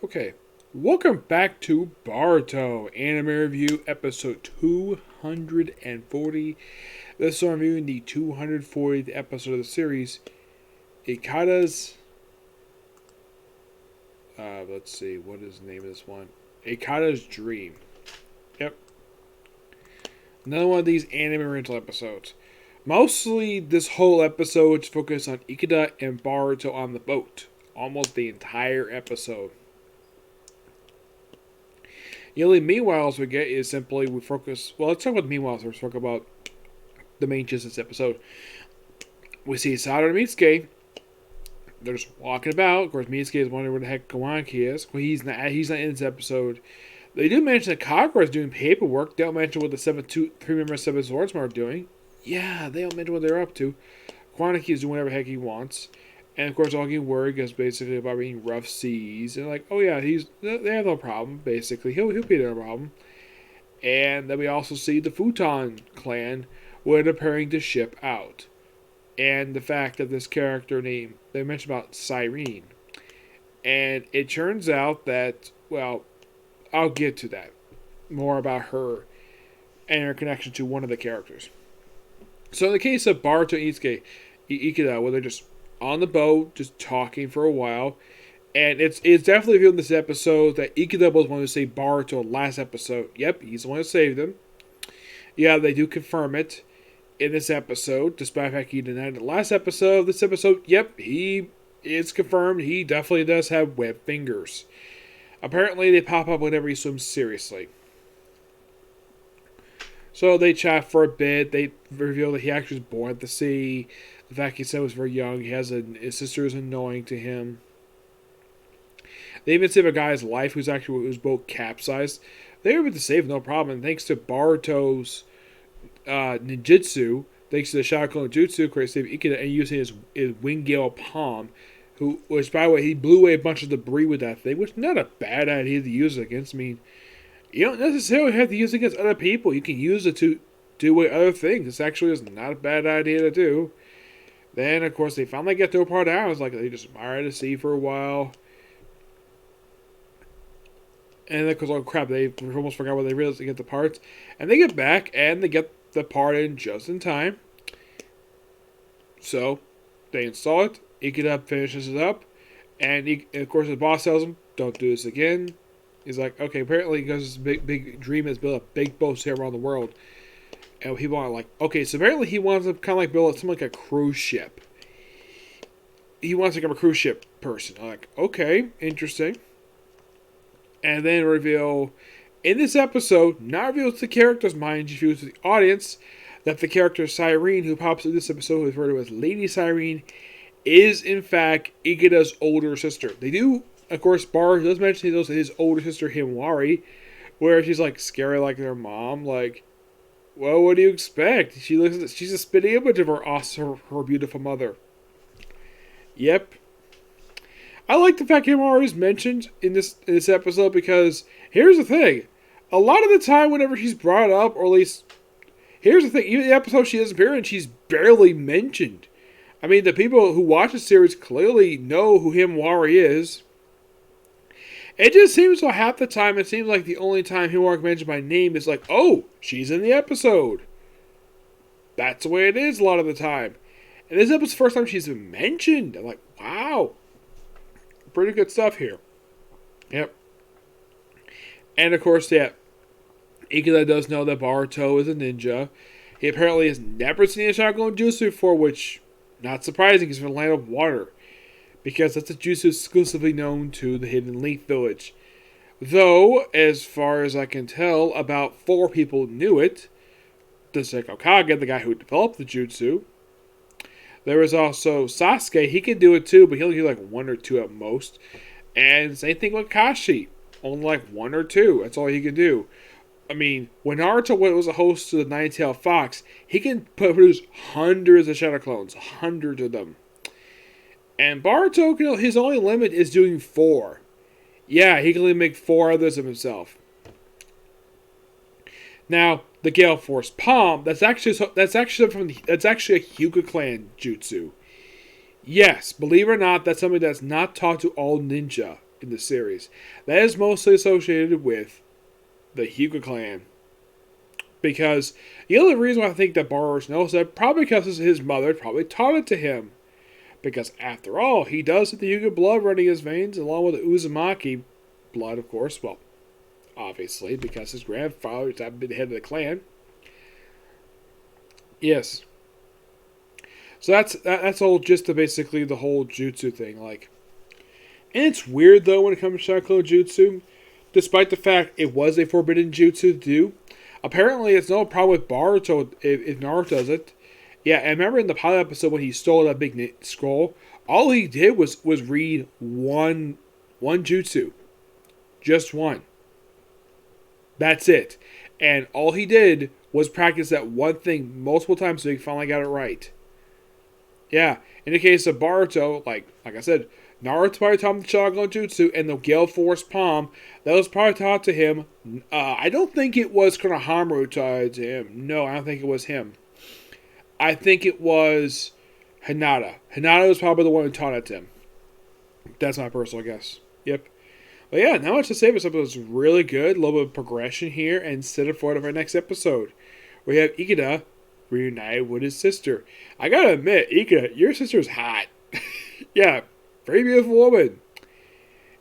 Okay, welcome back to Boruto Anime Review episode 240. This is I'm reviewing the 240th episode of the series, Ikada's. Let's see, what is the name of this one? Ikada's Dream. Yep, another one of these anime rental episodes. Mostly, this whole episode is focused on Ikada and Boruto on the boat. Almost the entire episode. The only meanwhiles we get is simply we focus. Well, let's talk about the meanwhiles. Let's talk about the main gist of this episode. We see Sada and Mitsuke. They're just walking about. Of course, Mitsuke is wondering where the heck Kawanki is. Well, he's not in this episode. They do mention that Kagura is doing paperwork. They don't mention what the 3-member 7 Swordsmen are doing. Yeah, they don't mention what they're up to. Kawanki is doing whatever the heck he wants. And of course, all getting worried is basically about being rough seas. And like, oh yeah, they have no problem. Basically, he'll be no problem. And then we also see the Futon clan when preparing to ship out, and the fact that this character name they mentioned about Cyrene, and it turns out that I'll get to that more about her and her connection to one of the characters. So in the case of Boruto and Ikada, where they're just on the boat, just talking for a while. And it's definitely revealed in this episode that Ikada was one to save Boruto last episode. Yep, he's the one who saved him. Yeah, they do confirm it in this episode, despite the fact he denied it last episode. This episode, yep, he is confirmed. He definitely does have web fingers. Apparently, they pop up whenever he swims seriously. So they chat for a bit. They reveal that he actually was born at the sea. The fact he said was very young. His sister is annoying to him. They even save a guy's life whose boat capsized. They were able to save no problem. And thanks to Baruto's ninjutsu, thanks to the Shadow Clone Jutsu, created save Ikada and using his Wingale Palm, which by the way he blew away a bunch of debris with that thing, which is not a bad idea to use it against. I mean, you don't necessarily have to use it against other people. You can use it to do away other things. This actually is not a bad idea to do. Then, of course, they finally get to a part out. It's like they just are at sea for a while. And then, because, oh crap, they almost forgot what they realized to get the parts. And they get back, and they get the part in just in time. So, they install it. Ikada finishes it up. And, of course, the boss tells him, don't do this again. He's like, okay, apparently, because his big dream is build a big boat here around the world. And people are like, okay, so apparently he wants to kind of like build something like a cruise ship. He wants to become a cruise ship person. I'm like, okay, interesting. And then reveal, in this episode, not revealed to the characters' mind, just revealed to the audience, that the character Cyrene, who pops in this episode, who is referred to as Lady Cyrene, is in fact Ikada's older sister. They do, of course, Boruto does mention his older sister Himawari, where she's like scary like their mom, like, well, what do you expect? She's a spitting image of her beautiful mother. Yep. I like the fact Himawari is mentioned in this episode because here's the thing. A lot of the time whenever she's brought up, or at least, here's the thing, even in the episode she doesn't appear in, she's barely mentioned. I mean, the people who watch the series clearly know who Himawari is. It just seems like half the time, it seems like the only time Himawari mentioned by name is like, oh, she's in the episode. That's the way it is a lot of the time. And this episode's the first time she's been mentioned. I'm like, wow. Pretty good stuff here. Yep. And of course, yeah, Ikada does know that Boruto is a ninja. He apparently has never seen a Sharingan Jutsu before, which, not surprising, is from the land of water. Because that's a jutsu exclusively known to the Hidden Leaf Village. Though, as far as I can tell, about 4 people knew it. The Seiko Kage, the guy who developed the jutsu. There was also Sasuke, he can do it too, but he'll do like 1 or 2 at most. And same thing with Kashi, only like 1 or 2, that's all he can do. I mean, when Naruto was a host to the Nine-Tailed Fox, he can produce hundreds of Shadow Clones, hundreds of them. And Boruto, his only limit is doing 4. Yeah, he can only make 4 others of himself. Now, the Gale Force Palm, that's actually a Hyuga clan jutsu. Yes, believe it or not, that's something that's not taught to all ninja. in the series. That is mostly associated with the Hyuga clan. Because the only reason why I think that Boruto knows that, probably because his mother probably taught it to him. Because after all, he does have the Hyuga blood running his veins, along with the Uzumaki blood, of course. Well, obviously, because his grandfather had been head of the clan. Yes. So that's all just basically the whole jutsu thing. Like, and it's weird though when it comes to Shanklo Jutsu, despite the fact it was a forbidden jutsu to do. Apparently, it's no problem with Boruto if Naruto does it. Yeah, and remember in the pilot episode when he stole that big scroll, all he did was read one jutsu, just one. That's it, and all he did was practice that one thing multiple times so he finally got it right. Yeah, in the case of Boruto, like I said, Naruto probably taught him the Sharingan Jutsu and the Gale Force Palm. That was probably taught to him. I don't think it was Konohamaru taught to him. No, I don't think it was him. I think it was Hinata. Hinata was probably the one who taught it to him. That's my personal guess. Yep. But yeah, not much to say. This episode was really good. A little bit of progression here, and set it forward of our next episode. We have Ikada reunited with his sister. I gotta admit, Ikada, your sister's hot. Yeah, very beautiful woman.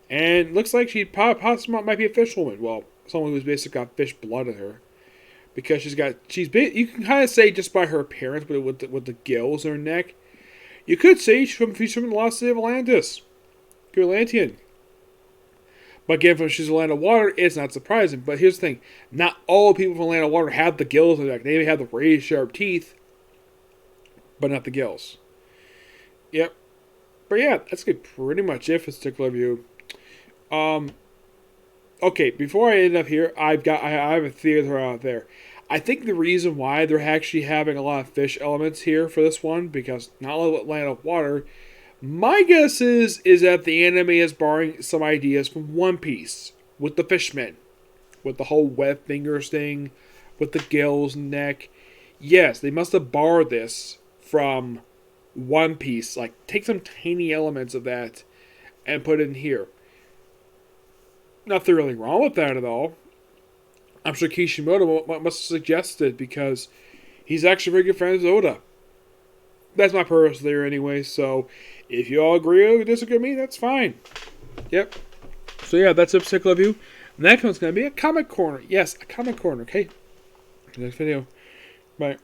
And looks like she possibly might be a fish woman. Well, someone who's basically got fish blood in her. Because you can kind of say just by her appearance, but with the gills in her neck, you could say she's from the lost city of Atlantis. Good Atlantean. But again, if she's a land of water, it's not surprising. But here's the thing. Not all people from land of water have the gills in their neck. They may have the razor sharp teeth, but not the gills. Yep. But yeah, that's pretty much it for this particular review. Okay, before I end up here, I have a theory out there. I think the reason why they're actually having a lot of fish elements here for this one, because not only land of water, my guess is that the anime is borrowing some ideas from One Piece with the fishmen, with the whole web fingers thing, with the gills neck. Yes, they must have borrowed this from One Piece. Like, take some tiny elements of that and put it in here. Nothing really wrong with that at all. I'm sure Kishimoto must have suggested because he's actually very good friends with Oda. That's my personal theory anyway, so if you all agree or disagree with me, that's fine. Yep. So yeah, that's a particular review. Next one's going to be a comic corner. Yes, a comic corner, okay? Next video. Bye.